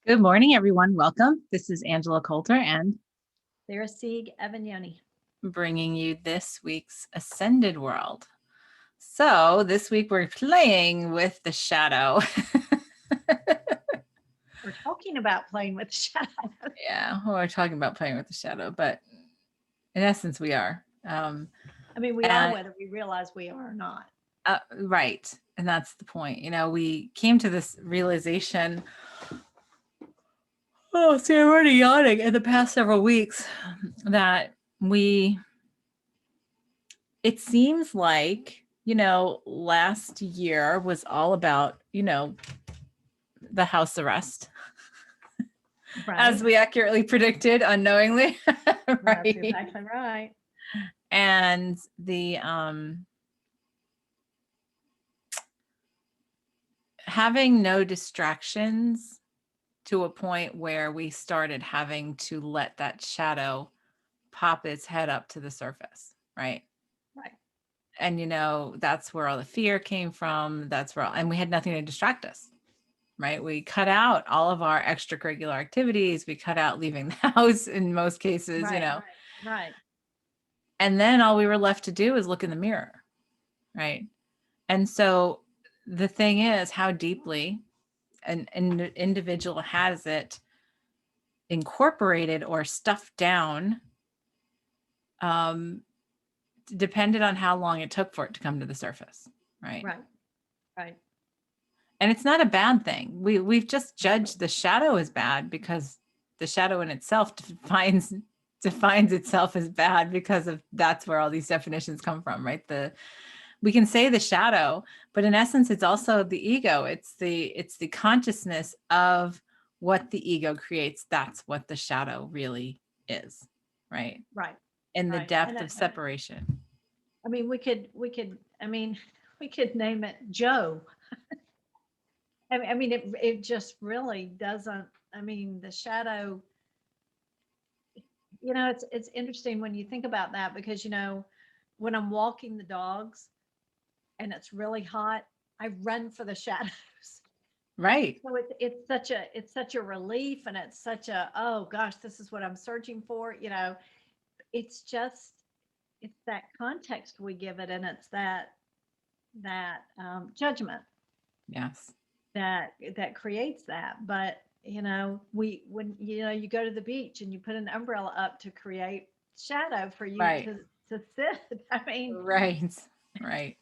Good morning, everyone. Welcome. This is Angela Coulter and Sarah Sieg Evagnoni. bringing you this week's Ascended World. So this week we're playing with the shadow. We're talking about playing with shadow. Yeah, we're talking about playing with the shadow, but in essence we are. I mean, we are And whether we realize we are or not. right. And that's the point. We came to this realization. Oh, see, I'm already yawning in the past several weeks that it seems like, last year was all about, the house arrest, Right. as we accurately predicted unknowingly. That's Right. exactly right. And the having no distractions to a point where we started having to let that shadow pop its head up to the surface, right? Right. And that's where all the fear came from. And we had nothing to distract us. Right? We cut out all of our extracurricular activities. We cut out leaving the house in most cases, Right. Right. and then all we were left to do is look in the mirror. Right. And so the thing is how deeply an individual has it incorporated or stuffed down, um, depended on how long it took for it to come to the surface. Right. Right. Right. And it's not a bad thing. We've just judged the shadow as bad because the shadow in itself defines itself as bad because of that's where all these definitions come from, right? We can say the shadow, but in essence it's also the ego. It's the consciousness of what the ego creates. That's what the shadow really is, right? Right. In the Right. depth of separation. I mean, I mean, we could name it Joe. It just really doesn't. I mean, the shadow, it's interesting when you think about that because, when I'm walking the dogs and it's really hot, I run for the shadows. Right. So it's such a relief, and it's such a, oh gosh, this is what I'm searching for. It's just it's that context we give it, and it's that judgment Yes. that creates that. But we when you go to the beach and you put an umbrella up to create shadow for you Right. to sit. I mean, Right. Right.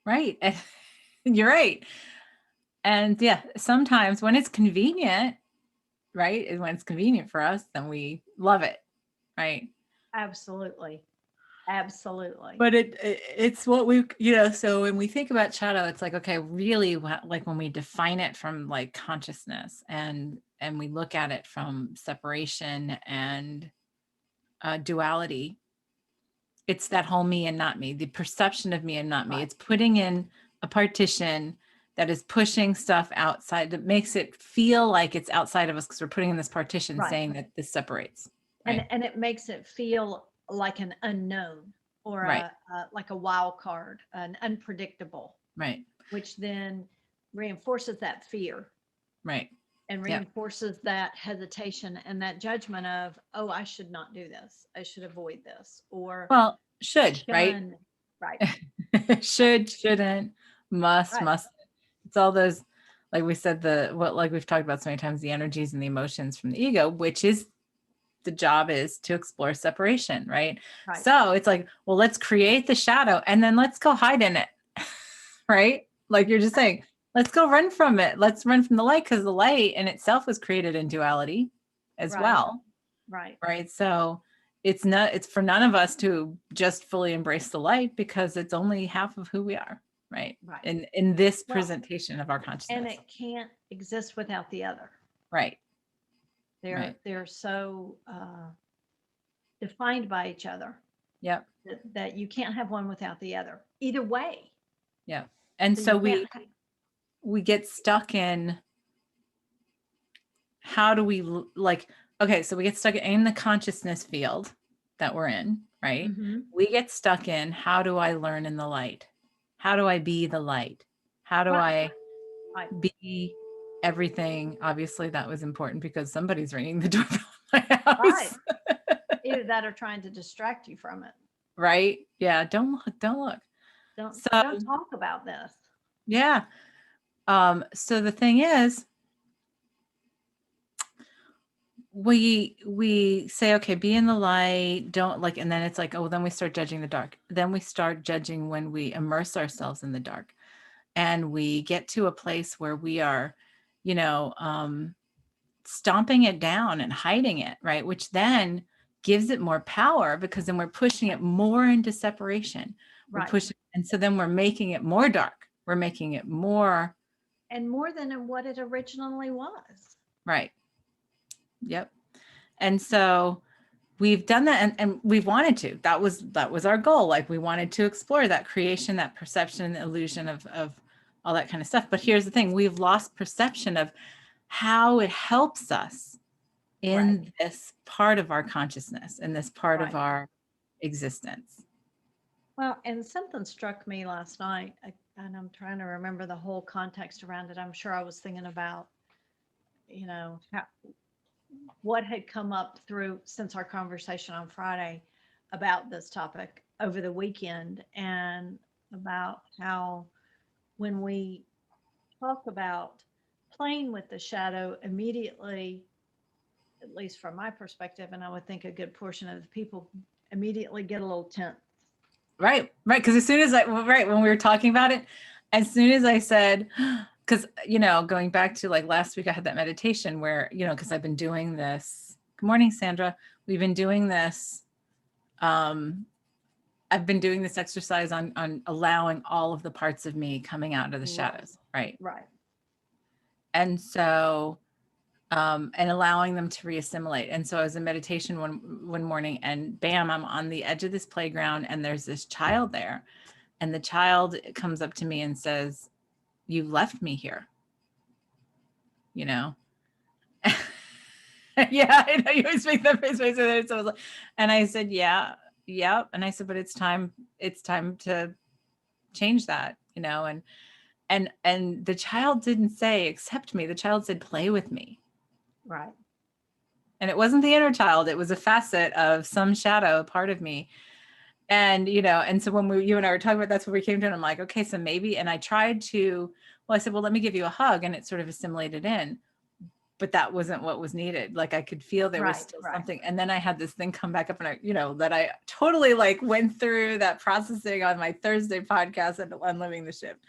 Right. You're right. And yeah, sometimes when it's convenient, right? And when it's convenient for us, then we love it, right? absolutely, absolutely, But it's what so when we think about shadow, it's like, okay, really like when we define it from like consciousness and we look at it from separation and duality, it's that whole me and not me, the perception of me and not me. right, It's putting in a partition that is pushing stuff outside that makes it feel like it's outside of us because we're putting in this partition right. saying that this separates. and Right. and it makes it feel like an unknown, or Right. like a wild card, an unpredictable, Right. which then reinforces that fear Right. and Yep. reinforces that hesitation and that judgment of, oh, I should not do this, I should avoid this, or Well, should, right? shun. Right. Right. Should, shouldn't, must, Right. must. It's all those, like we said, like we've talked about so many times, the energies and the emotions from the ego, which is the job is to explore separation, right? Right. So it's like, well, let's create the shadow and then let's go hide in it, right? Like you're just saying, let's go run from it. Let's run from the light because the light in itself was created in duality as Right. well, Right. right? So it's for none of us to just fully embrace the light because it's only half of who we are, right? Right. In this Well, presentation of our and consciousness. it can't exist without the other. Right. Right. They're so defined by each other Yep. that you can't have one without the other either way. Yep. And So you so can't. we get stuck in how do we like, okay, so we get stuck in the consciousness field that we're in, right? Hmm. We get stuck in how do I learn in the light? How do I be the light? How do Right. I Right. be everything. Obviously, that was important because somebody's ringing the doorbell at my Right. house. Either that or trying to distract you from it. Right? Yeah. Don't look. Don't look. So Don't talk about this. yeah. So the thing is, we say, okay, be in the light, don't like, and then it's like, oh, then we start judging the dark. Then we start judging when we immerse ourselves in the dark. And we get to a place where we are, you know, stomping it down and hiding it, right? Which then gives it more power because then we're pushing it more into separation. We're Right. pushing, and so then we're making it more dark. We're making it more, And more than what it originally was. right. Yep. And so we've done that and we've wanted to. That was our goal. Like we wanted to explore that creation, that perception, the illusion of all that kind of stuff. But here's the thing, we've lost perception of how it helps us in this part of our consciousness, in this part of Right. our existence. Well, and something struck me last night, and I'm trying to remember the whole context around it. I'm sure I was thinking about, what had come up through since our conversation on Friday about this topic over the weekend, and about how when we talk about playing with the shadow, immediately, at least from my perspective, and I would think a good portion of the people immediately get a little tense. Right. Because as soon as when we were talking about it, as soon as I said, because, going back to like last week, I had that meditation where, because I've been doing this. Good morning, Sandra. We've been doing this. I've been doing this exercise on allowing all of the parts of me coming out of the shadows. Right. Right. And so, and allowing them to reassimilate. And so I was in meditation one morning and bam, I'm on the edge of this playground and there's this child there. And the child comes up to me and says, "You left me here." Yeah, I know you always make that face. And I said, yeah. And I said, but it's time to change that, and the child didn't say, accept me. The child said, play with me. Right. And it wasn't the inner child. It was a facet of some shadow, a part of me. And, and so when you and I were talking about, that's what we came to. And I'm like, okay, so maybe, and I tried to, I said, well, let me give you a hug. And it sort of assimilated in, but that wasn't what was needed. Like I could feel there was still something. And then I had this thing come back up and that I totally like went through that processing on my Thursday podcast on Living the Shift.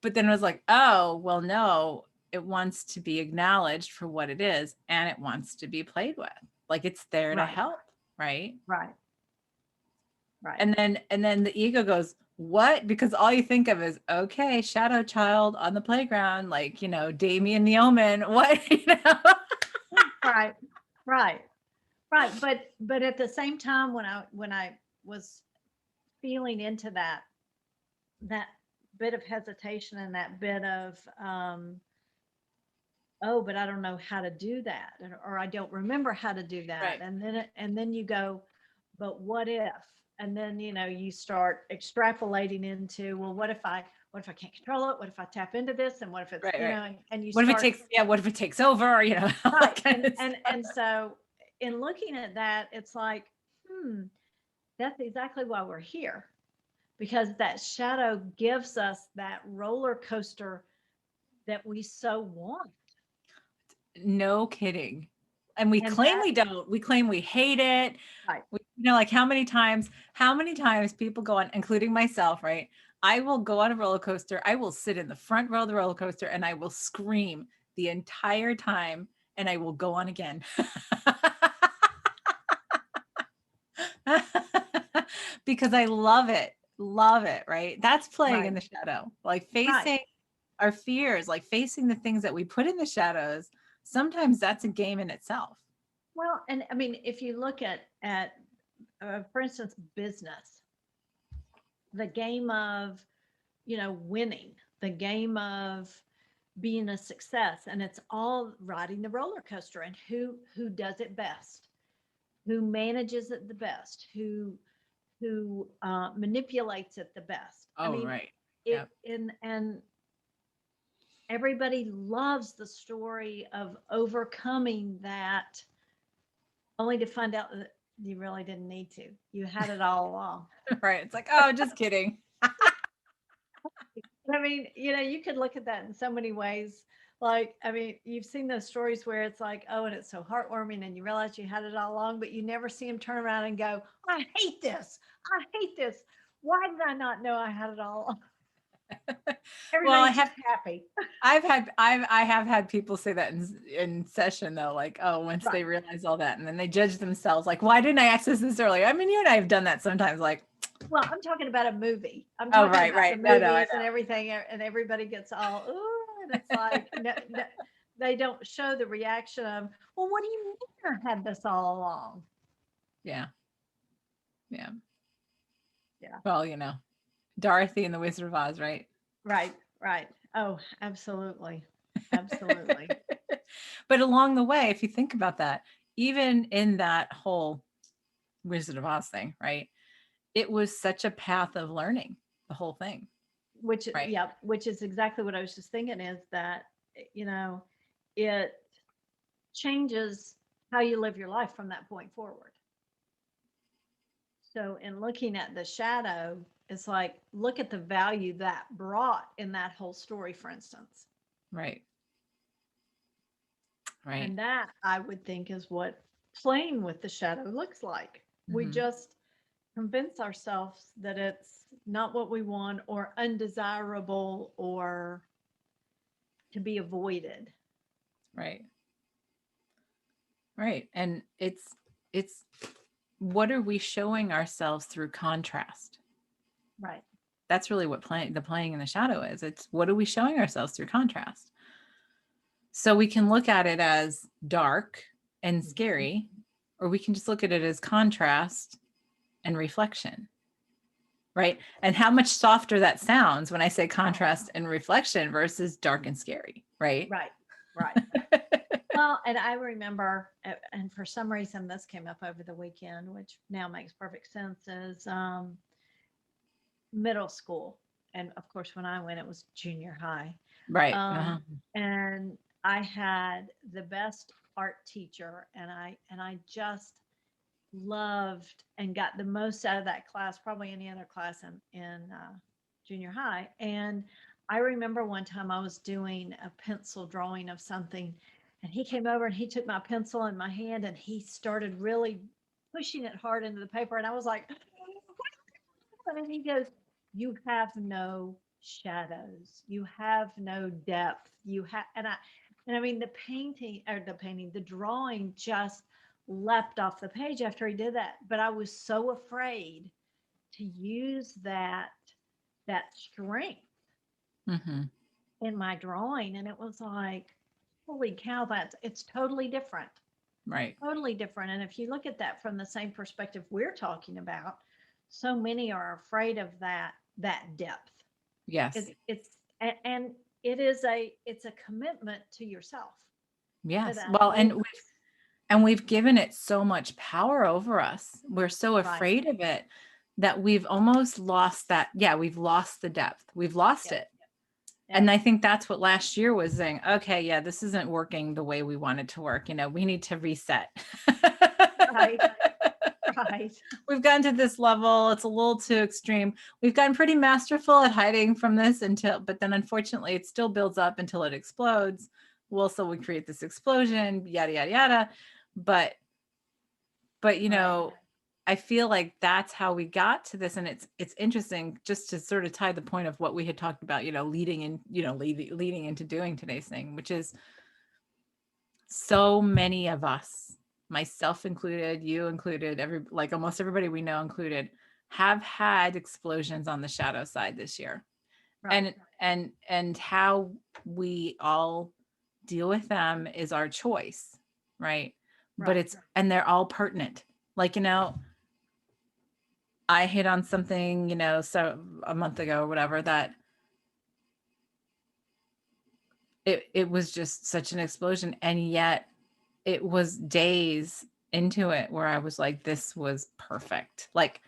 But then it was like, oh, well, no, it wants to be acknowledged for what it is. And it wants to be played with. Like it's there to help. Right. Right. Right. And then the ego goes, what? Because all you think of is, okay, shadow child on the playground, like, Damien the Omen, what, Right. But at the same time, when I was feeling into that bit of hesitation and that bit of, oh, but I don't know how to do that, or I don't remember how to do that. Right. And then you go, but what if? And then, you start extrapolating into, well, what if I can't control it? What if I tap into this? And what if it's, right. and you what start, if it takes over, right. And so in looking at that, it's like, that's exactly why we're here, because that shadow gives us that roller coaster that we so want. No kidding. And we claim we don't. We claim we hate it. Right. Like how many times people go on, including myself, right? I will go on a roller coaster. I will sit in the front row of the roller coaster and I will scream the entire time and I will go on again. Because I love it, right? That's playing in the shadow, like facing our fears, like facing the things that we put in the shadows. Sometimes that's a game in itself. Well, and I mean, if you look at for instance, business, the game of, winning, the game of being a success, and it's all riding the roller coaster, and who does it best, who manages it the best, who manipulates it the best. Oh, right. And everybody loves the story of overcoming that, only to find out that you really didn't need to. You had it all along. Right. It's like, oh, just kidding. I mean, you could look at that in so many ways. Like, I mean, you've seen those stories where it's like, oh, and it's so heartwarming, and you realize you had it all along, but you never see them turn around and go, I hate this. I hate this. Why did I not know I had it all along? Well, Everybody's just happy. I have had people say that in session though, like, oh, once they Right. realize all that, and then they judge themselves, like, why didn't I access this earlier? I mean, you and I have done that sometimes, like, Well, I'm talking about a movie. I'm oh, talking right, about the right. No, I movies and everything, and everybody gets all, ooh, and it's like, no, no, they don't show the reaction of, well, what do you mean I had this all along? yeah, yeah. Yeah. Well, Dorothy and the Wizard of Oz, right? Right, right. Oh, absolutely. Absolutely. But along the way, if you think about that, even in that whole Wizard of Oz thing, right? It was such a path of learning, the whole thing, Which, right? yeah, which is exactly what I was just thinking is that, it changes how you live your life from that point forward. So in looking at the shadow, it's like, look at the value that brought in that whole story, for instance. Right. Right. And that I would think is what playing with the shadow looks like. We Mhm. just convince ourselves that it's not what we want or undesirable or to be avoided. Right. Right. And it's what are we showing ourselves through contrast? Right. That's really what playing in the shadow is. It's what are we showing ourselves through contrast? So we can look at it as dark and scary, or we can just look at it as contrast and reflection. Right. And how much softer that sounds when I say contrast and reflection versus dark and scary. Right. Right. Right. Well, and I remember, and for some reason this came up over the weekend, which now makes perfect sense, is middle school. And of course, when I went, it was junior high. Right. Um, and I had the best art teacher, and I just loved and got the most out of that class, probably any other class in junior high. And I remember one time I was doing a pencil drawing of something, and he came over and he took my pencil in my hand and he started really pushing it hard into the paper. And I was like, and he goes, "You have no shadows. You have no depth. You have," and I mean, the drawing just leapt off the page after he did that. But I was so afraid to use that strength Mm-hmm. in my drawing. And it was like, holy cow, it's totally different. Right. Totally different. And if you look at that from the same perspective we're talking about, so many are afraid of that depth. Yes. And it's a commitment to yourself, to Yes. that Well, boldness. and we've given it so much power over us. We're so Right. afraid of it that we've almost lost that. Yeah, we've lost the depth. We've lost Yep. it. And Yep. I think that's what last year was saying. Okay, yeah, this isn't working the way we want it to work. We need to reset. Right. Right. We've gotten to this level. It's a little too extreme. We've gotten pretty masterful at hiding from this but then unfortunately it still builds up until it explodes. Well, so we create this explosion, yada, yada, yada. But Right. I feel like that's how we got to this. And it's interesting just to sort of tie the point of what we had talked about, leading into doing today's thing, which is so many of us, myself included, you included, like almost everybody we know included, have had explosions on the shadow side this year. Right. And how we all deal with them is our choice, right? But Right. and they're all pertinent. Like, I hit on something, so a month ago or whatever, that it was just such an explosion. And yet it was days into it where I was like, this was perfect. Like,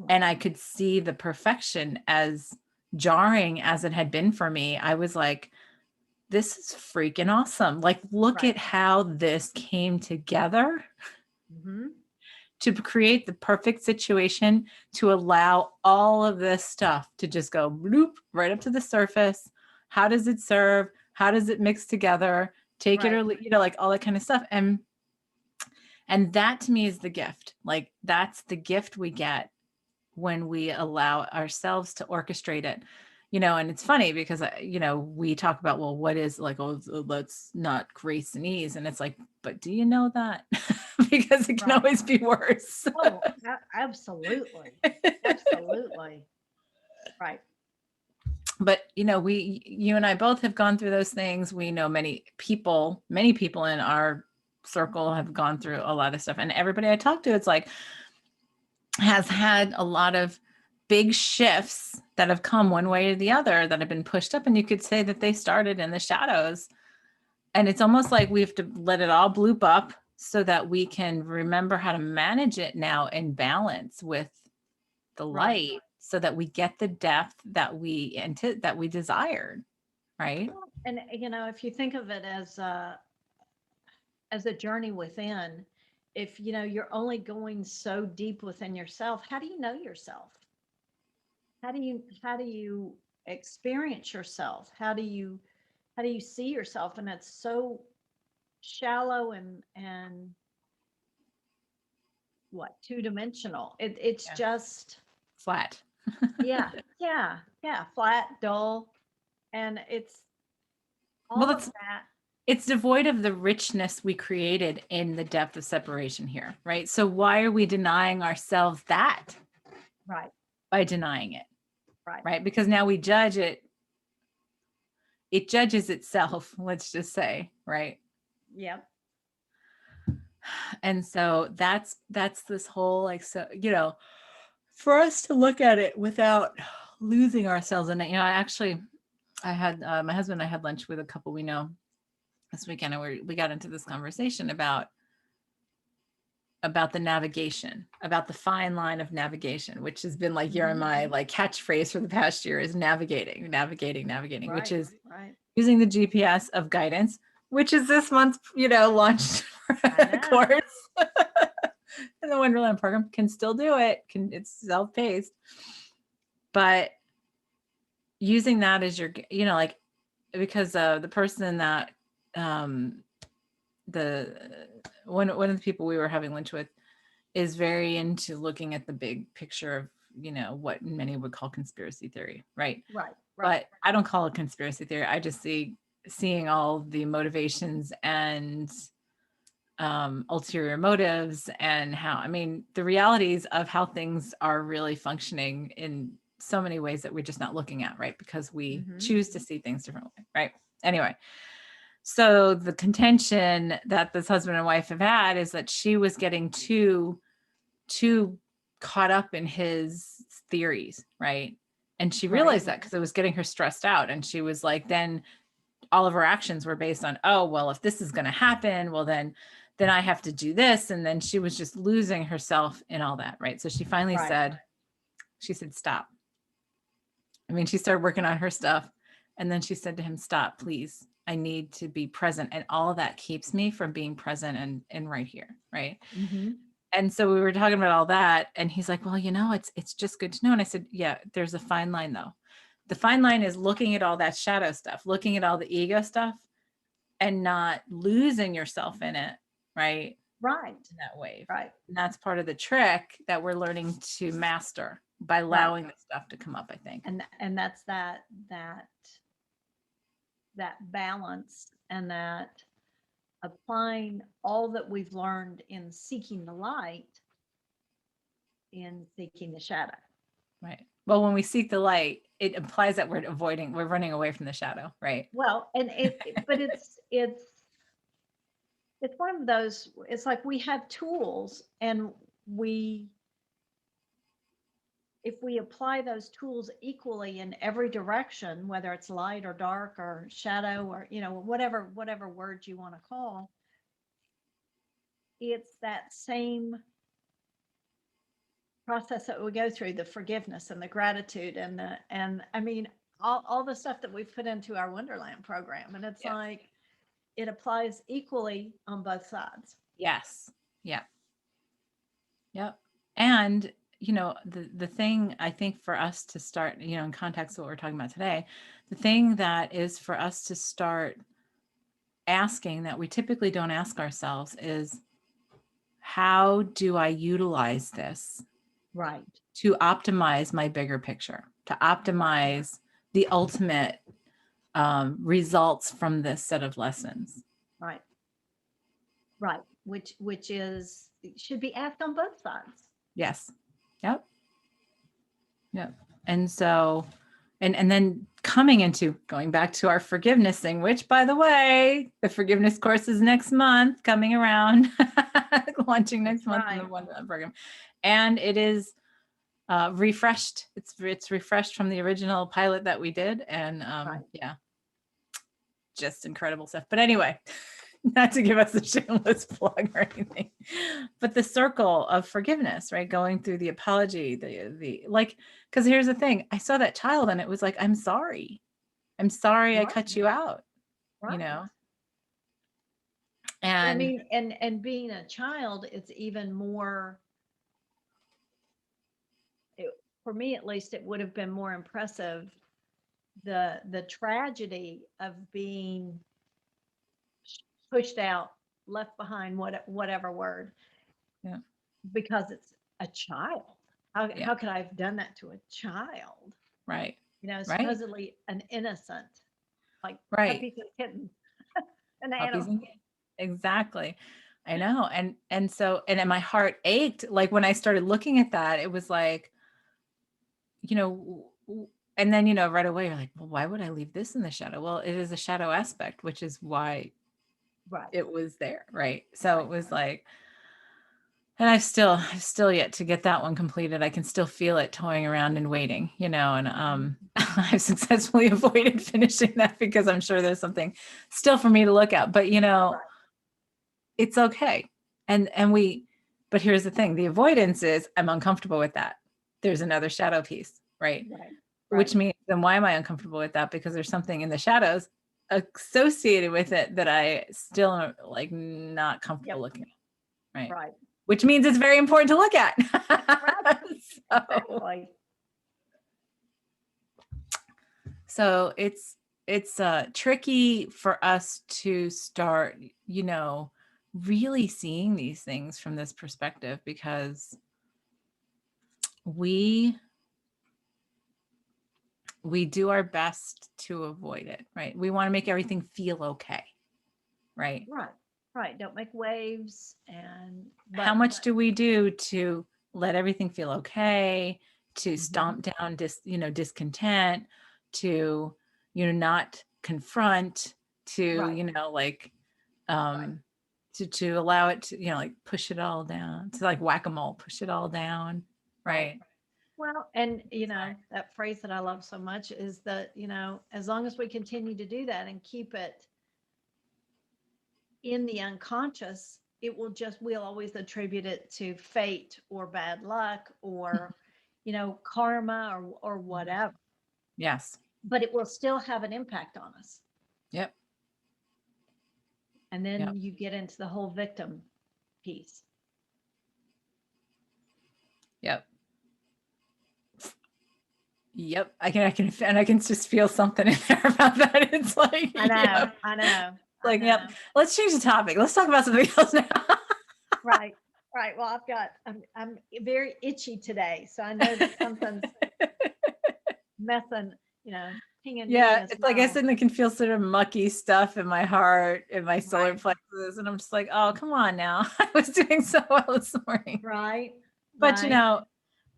and I could see the perfection, as jarring as it had been for me. I was like, this is freaking awesome. Like, look Right. at how this came together Mm-hmm. to create the perfect situation to allow all of this stuff to just go bloop right up to the surface. How does it serve? How does it mix together? Take it Right. or like all that kind of stuff. And that to me is the gift. Like, that's the gift we get when we allow ourselves to orchestrate it. And it's funny because we talk about, well, what is like, oh, let's not grace and ease, and it's like, but do you know that? Because it can Right. always be worse. Oh, absolutely. Absolutely. Right. But you and I both have gone through those things. We know many people in our circle have gone through a lot of stuff, and everybody I talk to, it's like, has had a lot of big shifts that have come one way or the other, that have been pushed up, and you could say that they started in the shadows. And it's almost like we have to let it all bloop up so that we can remember how to manage it now in balance with the Right. light, so that we get the depth that we desired, right? Well, and if you think of it as a journey within, if you're only going so deep within yourself, how do you know yourself? How do you experience yourself? How do you see yourself? And it's so shallow and what, two-dimensional. It's Yeah. just, Flat. yeah, yeah, yeah, flat, dull, and it's Well, all of that. it's devoid of the richness we created in the depth of separation here, right? So why are we denying ourselves that Right, by denying it, right. right? Because now we judge it. It judges itself, let's just say, right? Yep. And so that's this whole, like, so for us to look at it without losing ourselves in it. I had my husband and I had lunch with a couple we know this weekend, and we got into this conversation about the navigation, about the fine line of navigation, which has been like your and my like catchphrase for the past year, is navigating, which Right, is right. using the GPS of guidance, which is this month's, launched I know. course. And the Wonderland program can still do it. It's self-paced. But using that as your, like, because the person that the one of the people we were having lunch with is very into looking at the big picture of, what many would call conspiracy theory, right? Right, right. But I don't call it conspiracy theory. I just seeing all the motivations and ulterior motives, and how, I mean, the realities of how things are really functioning in so many ways that we're just not looking at, right? Because we choose to see things differently, right? Anyway, so the contention that this husband and wife have had is that she was getting too caught up in his theories, right? And she Right. realized that because it was getting her stressed out. And she was like, then all of her actions were based on, oh, well, if this is going to happen, well, then I have to do this. And then she was just losing herself in all that, right? So she finally Right. she said, stop. I mean, she started working on her stuff. And then she said to him, stop, please. I need to be present. And all of that keeps me from being present and right here, right? Mm-hmm. And so we were talking about all that, and he's like, well, it's just good to know. And I said, yeah, there's a fine line though. The fine line is looking at all that shadow stuff, looking at all the ego stuff, and not losing yourself in it, right? Right, In that wave. right, And that's part of the trick that we're learning to master by right. allowing the stuff to come up, I think. And that's that balance, and that applying all that we've learned in seeking the light in seeking the shadow. Right. Well, when we seek the light, it implies that we're running away from the shadow, right? Well, and but it's one of those, it's like we have tools, and we if we apply those tools equally in every direction, whether it's light or dark or shadow, or whatever words you want to call, it's that same process that we go through, the forgiveness and the gratitude and I mean, all the stuff that we've put into our Wonderland program. And it's Yeah. like, it applies equally on both sides. Yes. Yeah. Yep. And the thing I think for us to start, in context of what we're talking about today, the thing that is for us to start asking that we typically don't ask ourselves is, how do I utilize this Right. to optimize my bigger picture, to optimize the ultimate results from this set of lessons? Right. Right. Which is, should be asked on both sides. Yes. Yep. Yep. And so, and then going back to our forgiveness thing, which, by the way, the forgiveness course is next month, coming around, launching next month in the right. Wonderland program. And it is refreshed. It's refreshed from the original pilot that we did. And Right. yeah, just incredible stuff. But anyway, not to give us a shameless plug or anything, but the circle of forgiveness, right? Going through the apology, the like, because here's the thing, I saw that child and it was like, I'm sorry I Right. cut you out, Right. I and mean, and being a child, it's even more, for me at least, it would have been more impressive, the tragedy of being pushed out, left behind, whatever word, yeah, because it's a child. How, yeah, how could I have done that to a child? right, right, Supposedly an innocent, like right. puppies and kittens, an Puppies animal. and exactly. I know. And so, and then my heart ached, like when I started looking at that, it was like, and then, right away you're like, well, why would I leave this in the shadow? Well, it is a shadow aspect, which is why Right. it was there. Right. So it was like, and I've still yet to get that one completed. I can still feel it toying around and waiting, and I've successfully avoided finishing that because I'm sure there's something still for me to look at. But Right. it's okay. But here's the thing, the avoidance is I'm uncomfortable with that. There's another shadow piece, right? Right. Which means, then why am I uncomfortable with that? Because there's something in the shadows associated with it that I still am like not comfortable Yep. looking at, right? Right. Which means it's very important to look at. Right. so, Exactly. so it's tricky for us to start, really seeing these things from this perspective, because we do our best to avoid it, right? We want to make everything feel okay, right? Right. Right. Don't make waves. And How much do we do to let everything feel okay, to stomp down discontent, to not confront, to Right. like Right. to allow it to like push it all down, to like whack-a-mole, push it all down, Right. right? Well, and that phrase that I love so much is that, as long as we continue to do that and keep it in the unconscious, we'll always attribute it to fate or bad luck or, karma or whatever, Yes. but it will still have an impact on us. Yep. And then Yep. you get into the whole victim piece. Yep. Yep. I can just feel something in there about that. It's like, I know, yep. I know. Like, I yep. know. Let's change the topic. Let's talk about something else now. Right, right. Well, I'm very itchy today, so I know that something's messing, pinging me Yeah, as it's like I well. suddenly can feel sort of mucky stuff in my heart, in my solar Right, plexus, and I'm just like, oh, come on now. I was doing so well this morning. right, But right.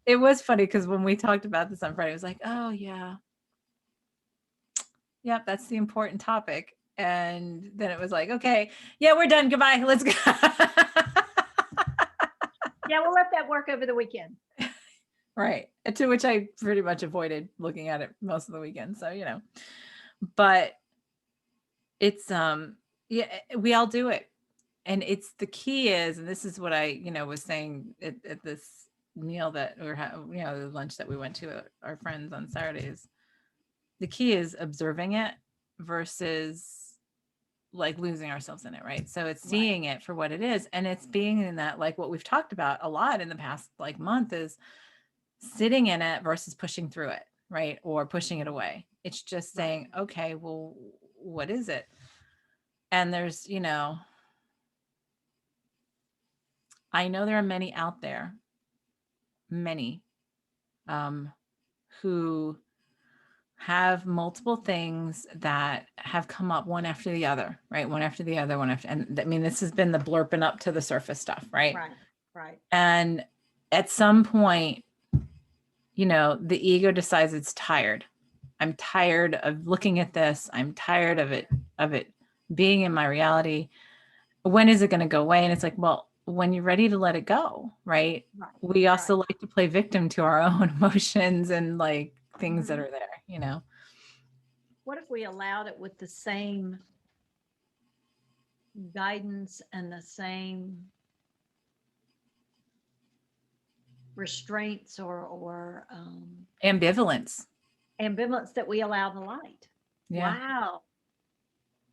it was funny because when we talked about this on Friday, it was like, oh yeah. Yep, that's the important topic. And then it was like, okay, yeah, we're done. Goodbye. Let's go. Yeah, we'll let that work over the weekend. Right. To which I pretty much avoided looking at it most of the weekend. So, but it's yeah, we all do it. And it's the key is, and this is what I, was saying at this meal that the lunch that we went to at our friends on Saturdays. the key is observing it versus like losing ourselves in it, right? So it's Right. seeing it for what it is, and it's being in that, like what we've talked about a lot in the past like month, is sitting in it versus pushing through it, right? Or pushing it away. It's just Right. saying, okay, well, what is it? And there's, I know there are many out there, many, who have multiple things that have come up one after the other, right? One after the other, one after, and I mean, this has been the blurping up to the surface stuff, right? Right. Right. And at some point, the ego decides it's tired. I'm tired of looking at this. I'm tired of it being in my reality. When is it going to go away? And it's like, well, when you're ready to let it go, right? Right. We also Right. like to play victim to our own emotions and like things that Mhm. are there. What if we allowed it with the same guidance and the same restraints or Ambivalence. ambivalence that we allow the light? Yeah. Wow,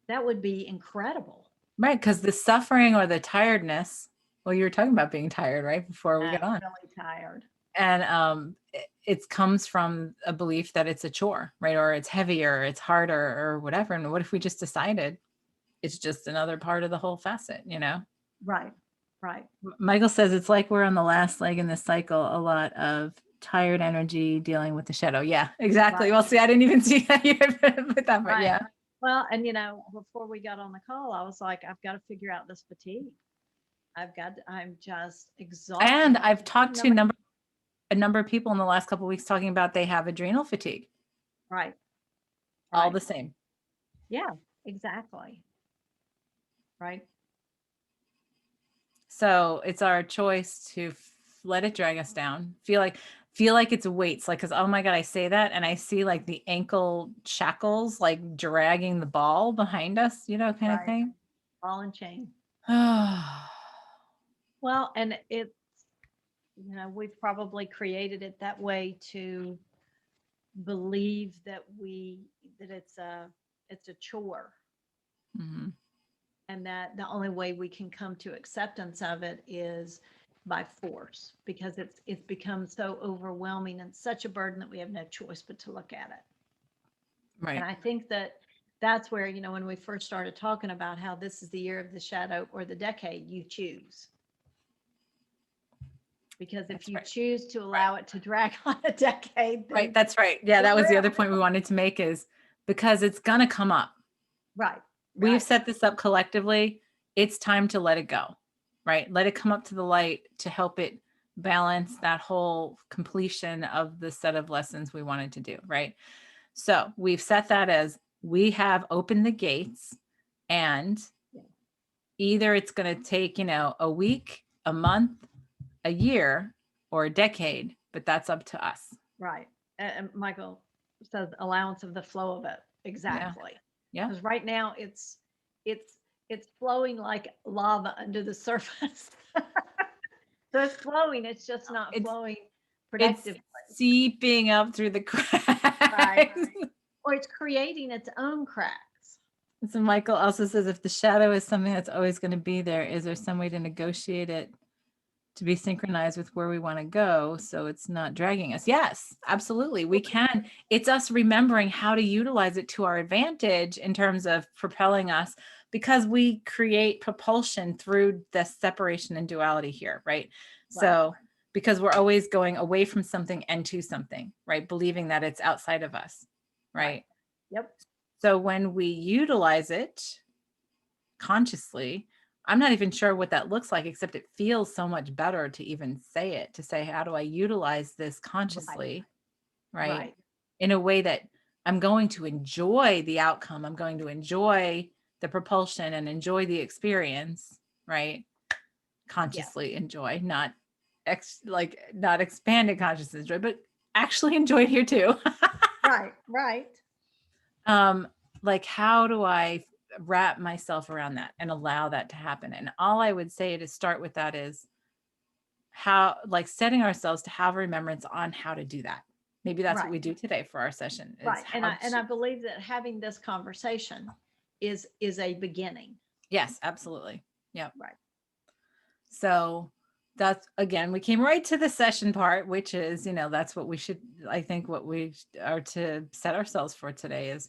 that would be incredible. Right. Because the suffering or the tiredness, well, you were talking about being tired, right? Before we I'm get on. really tired. And it comes from a belief that it's a chore, right? Or it's heavier, it's harder, or whatever. And what if we just decided it's just another part of the whole facet? Right. Right. Michael says it's like we're on the last leg in the cycle, a lot of tired energy dealing with the shadow. Yeah, exactly. Right. Well, see, I didn't even see that you had put that, but Right. yeah. Well, and before we got on the call, I was like, I've got to figure out this fatigue. I'm just exhausted. And I've talked to Nobody- a number of people in the last couple of weeks talking about they have adrenal fatigue, Right. all Right. the same. Yeah, exactly. Right. So it's our choice to let it drag us down. Feel like it's weights, like, because oh my God, I say that and I see like the ankle shackles like dragging the ball behind us, kind of Right. thing. Ball and chain. Oh, Well, and it's, we've probably created it that way to believe that it's a chore, mhm. and that the only way we can come to acceptance of it is by force, because it's become so overwhelming and such a burden that we have no choice but to look at it. Right. And I think that's where, when we first started talking about how this is the year of the shadow or the decade, you choose. Because if That's you right. choose to allow it to drag on a decade, Right. then That's right. Yeah, it that was the will. other point we wanted to make, is because it's gonna come up. Right. We've Right. set this up collectively. It's time to let it go, right? Let it come up to the light to help it balance that whole completion of the set of lessons we wanted to do, right? So we've set that as we have opened the gates, and either it's going to take, a week, a month, a year, or a decade, but that's up to us. Right. And Michael says allowance of the flow of it. Exactly. Yeah. Because right now it's flowing like lava under the surface. So it's flowing. It's just not It's flowing it's productively. seeping up through the cracks. Right. Or it's creating its own cracks. So Michael also says, if the shadow is something that's always going to be there, is there some way to negotiate it to be synchronized with where we want to go so it's not dragging us? Yes, absolutely. We can. It's us remembering how to utilize it to our advantage in terms of propelling us, because we create propulsion through the separation and duality here, right? So because we're always going away from something and to something, right? Believing that it's outside of us, right? Yep. So when we utilize it consciously, I'm not even sure what that looks like, except it feels so much better to even say it, to say, how do I utilize this consciously, right? In a way that I'm going to enjoy the outcome. I'm going to enjoy the propulsion and enjoy the experience, right? Consciously enjoy, not not expanded consciousness joy, but actually enjoy it here too. Right. Like, how do I wrap myself around that and allow that to happen? And all I would say to start with that is how, like, setting ourselves to have remembrance on how to do that, Maybe that's what Right. we do today for our session is Right. And how I believe that having this conversation is a beginning. yes, absolutely. Yep. Right. So that's, again, we came right to the session part, which is, that's what we should, I think what we are to set ourselves for today is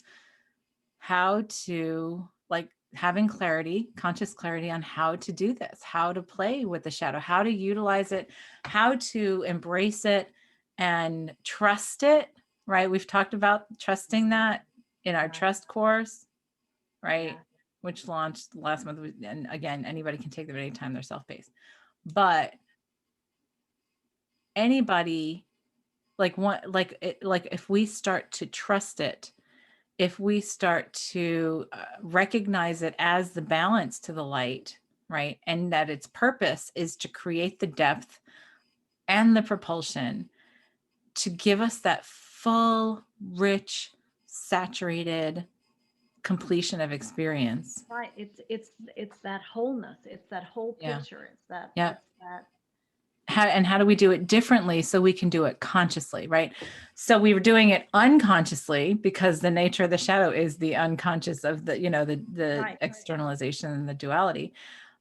how to, like, having clarity, conscious clarity on how to do this, how to play with the shadow, how to utilize it, how to embrace it and trust it, right? We've talked about trusting that in our Right. trust course, right? Yeah. Which launched last month. And again, anybody can take them anytime, they're self-paced. But anybody, like if we start to trust it, if we start to recognize it as the balance to the light, right? And that its purpose is to create the depth and the propulsion to give us that full, rich, saturated completion of experience. Right. It's that wholeness. It's that whole Yeah. picture. It's that, Yeah. it's that. How do we do it differently so we can do it consciously, right? So we were doing it unconsciously because the nature of the shadow is the unconscious of the, the Right. externalization and the duality.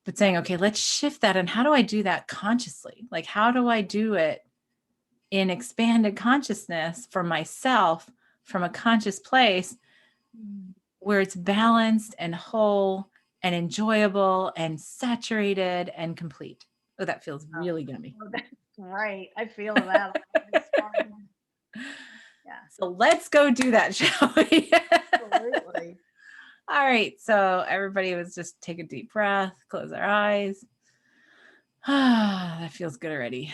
But saying, okay, let's shift that. And how do I do that consciously? Like, how do I do it in expanded consciousness for myself from a conscious place where it's balanced and whole and enjoyable and saturated and complete? Oh, that feels really yummy. Oh, that's great. I feel that. Yeah. So let's go do that, shall we? Absolutely. All right. So everybody was just take a deep breath, close our eyes. That feels good already.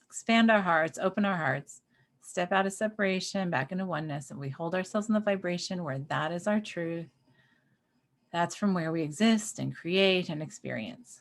Expand our hearts, open our hearts, step out of separation, back into oneness, and we hold ourselves in the vibration where that is our truth. That's from where we exist and create and experience.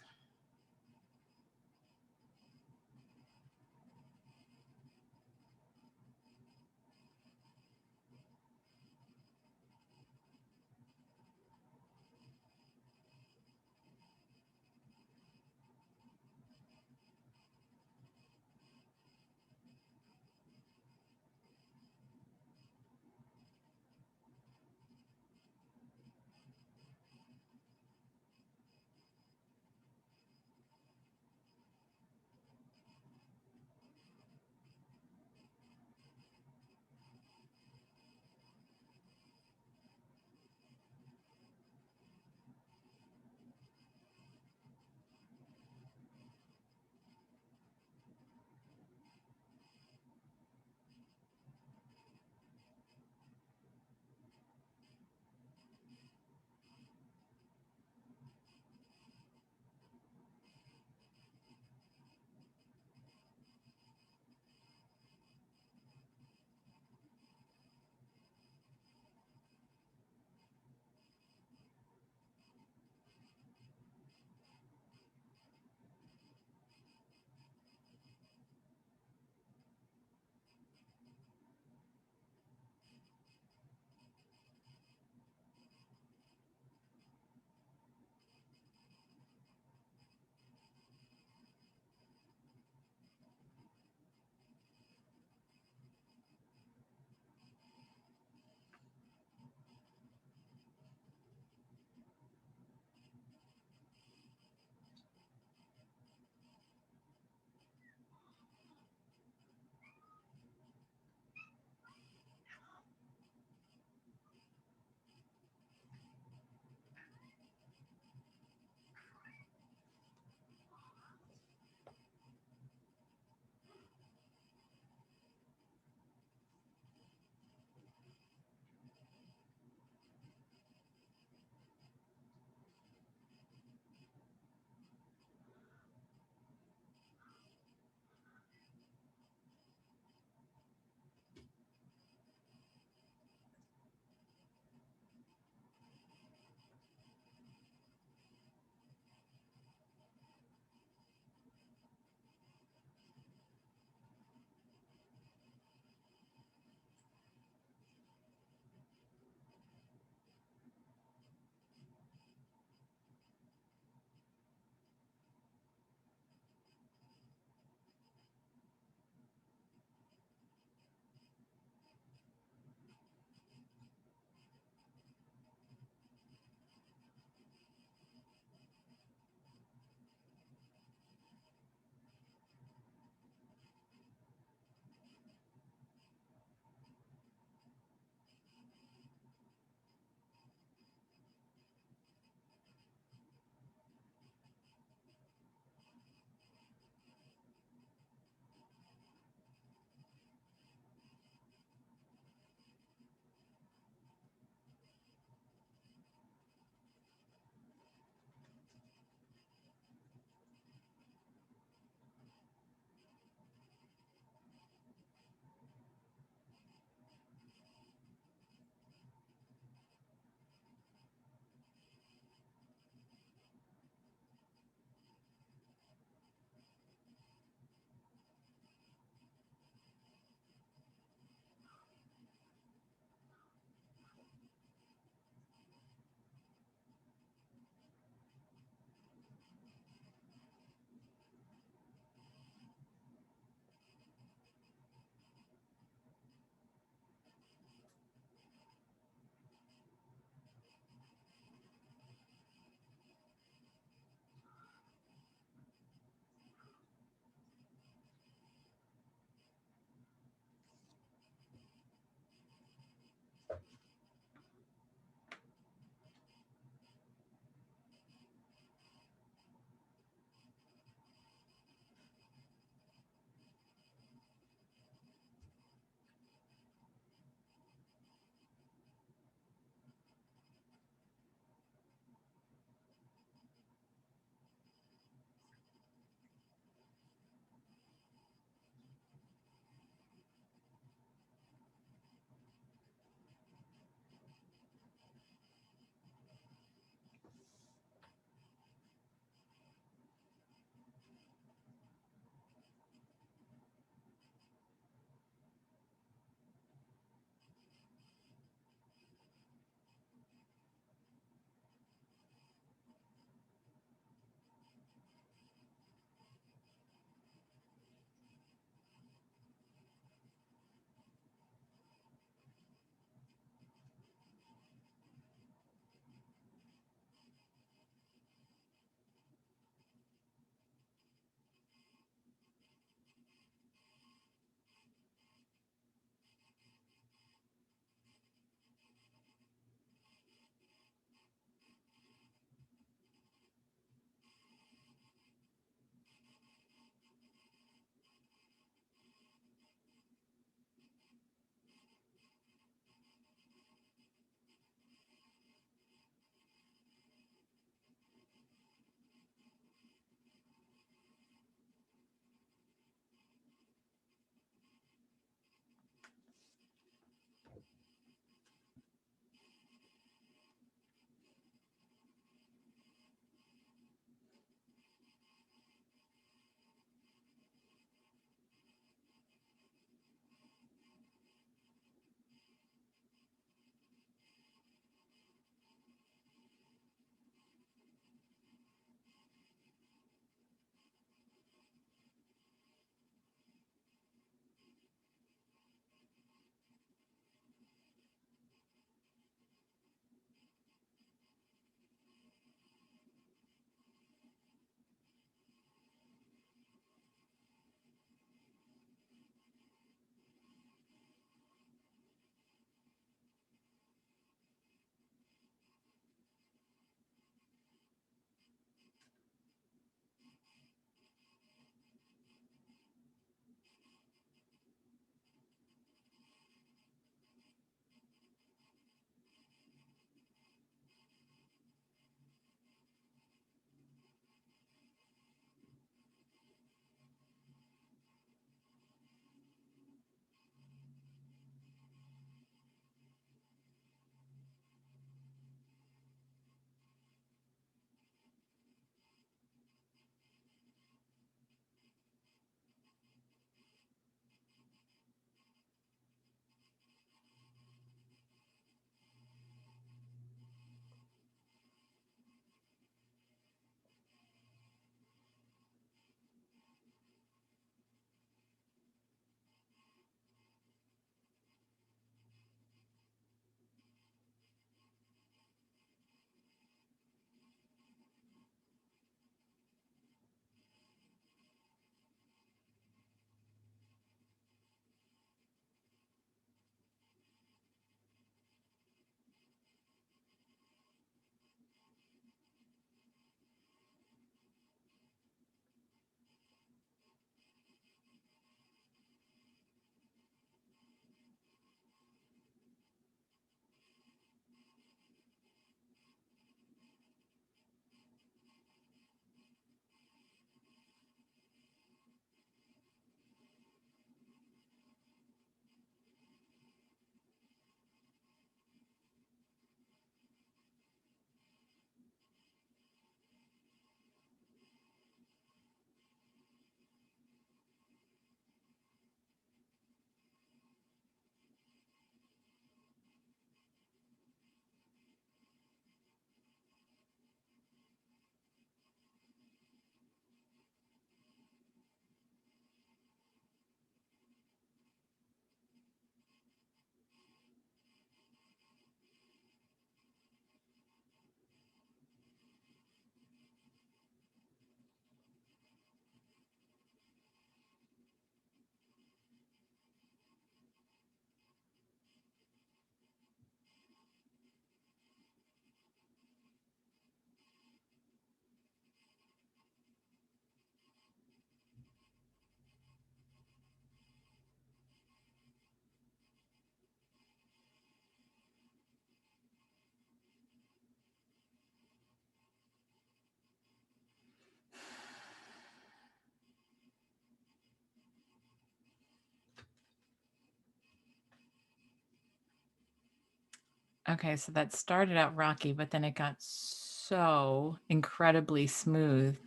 Okay, so that started out rocky, but then it got so incredibly smooth.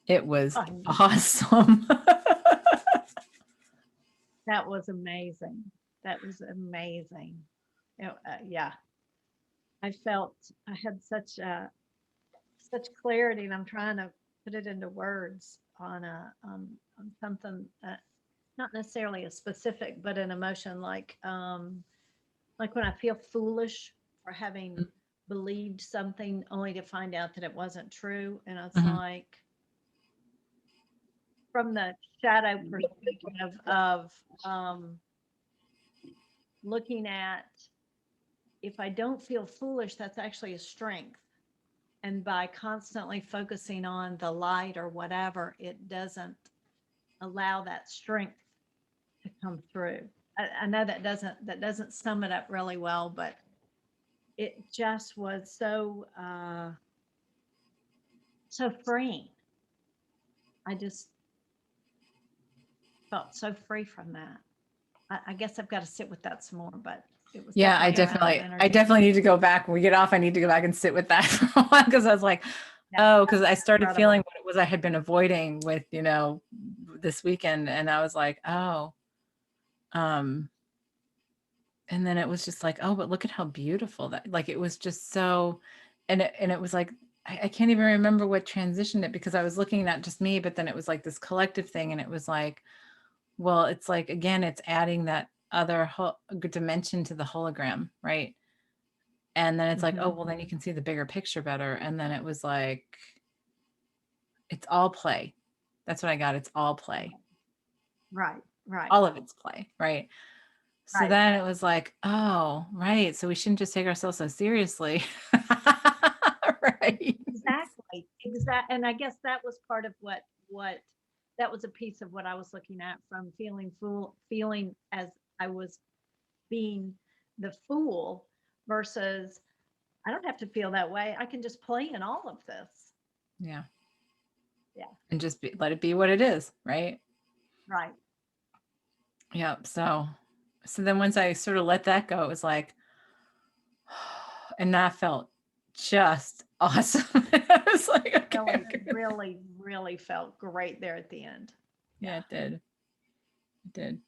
It was I know. awesome. That was amazing. That was amazing. Yeah, I felt I had such clarity, and I'm trying to put it into words on on something, not necessarily a specific, but an emotion like when I feel foolish for having believed something only to find out that it wasn't true, and it's Mhm. like from the shadow perspective of looking at, if I don't feel foolish, that's actually a strength. And by constantly focusing on the light or whatever, it doesn't allow that strength to come through. I know that doesn't sum it up really well, but it just was so freeing. I just felt so free from that. I guess I've got to sit with that some more, but it was Yeah, I definitely a lot of definitely, I energy. definitely need to go back when we get off. I need to go back and sit with that for a while because I was like, Yeah, oh, because I started incredible. feeling what it was I had been avoiding with, this weekend, and I was like, oh, um, and then it was just like, oh, but look at how beautiful that, like, it was just so, and it was like, I can't even remember what transitioned it because I was looking at just me, but then it was like this collective thing, and it was like, well, it's like again, it's adding that other dimension to the hologram, right? And then it's like, oh, Mhm. well, then you can see the bigger picture better. And then it was like, it's all play. That's what I got. It's all play. Right, right, All of it's play, right? So right. then it was like, oh, right. So we shouldn't just take ourselves so seriously. Right. Exactly. And I guess that was part of what that was a piece of what I was looking at, from feeling as I was being the fool versus I don't have to feel that way. I can just play in all of this. Yeah. Yeah, And just let it be what it is, right? right. Yeah. So then once I sort of let that go, it was like, and that felt just awesome. I was like, okay, Really, okay. really, really felt great there at the end. Yeah, Yeah. it did. It did.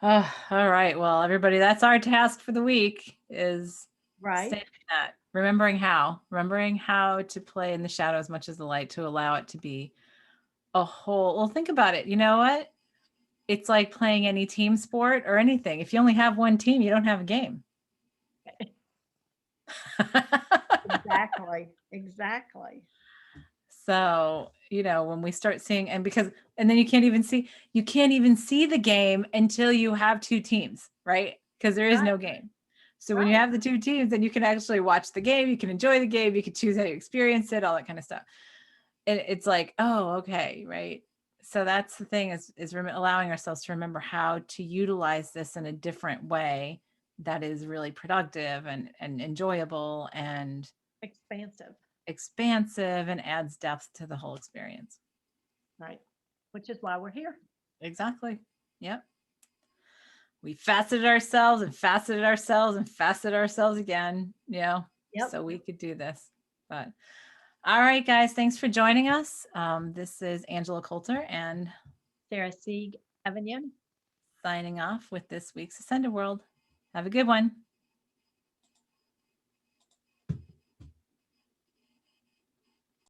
Oh, all right. Well, everybody, that's our task for the week is Right. staying in that, remembering how to play in the shadow as much as the light to allow it to be a whole. Well, think about it. You know what? It's like playing any team sport or anything. If you only have one team, you don't have a game. Exactly. Exactly. So, when we start seeing, and then you can't even see the game until you have two teams, right? Because there is Right. no game. So when you Right. have the two teams, then you can actually watch the game, you can enjoy the game, you can choose how you experience it, all that kind of stuff. And it's like, oh, okay, right. So that's the thing is allowing ourselves to remember how to utilize this in a different way that is really productive and enjoyable and Expansive. expansive and adds depth to the whole experience. Right. Which is why we're here. Exactly. Yep. We faceted ourselves and faceted ourselves and faceted ourselves again, Yep. so we could do this. But all right, guys, thanks for joining us. This is Angela Coulter and Sarah Sieg Avignon. signing off with this week's Ascended World. Have a good one.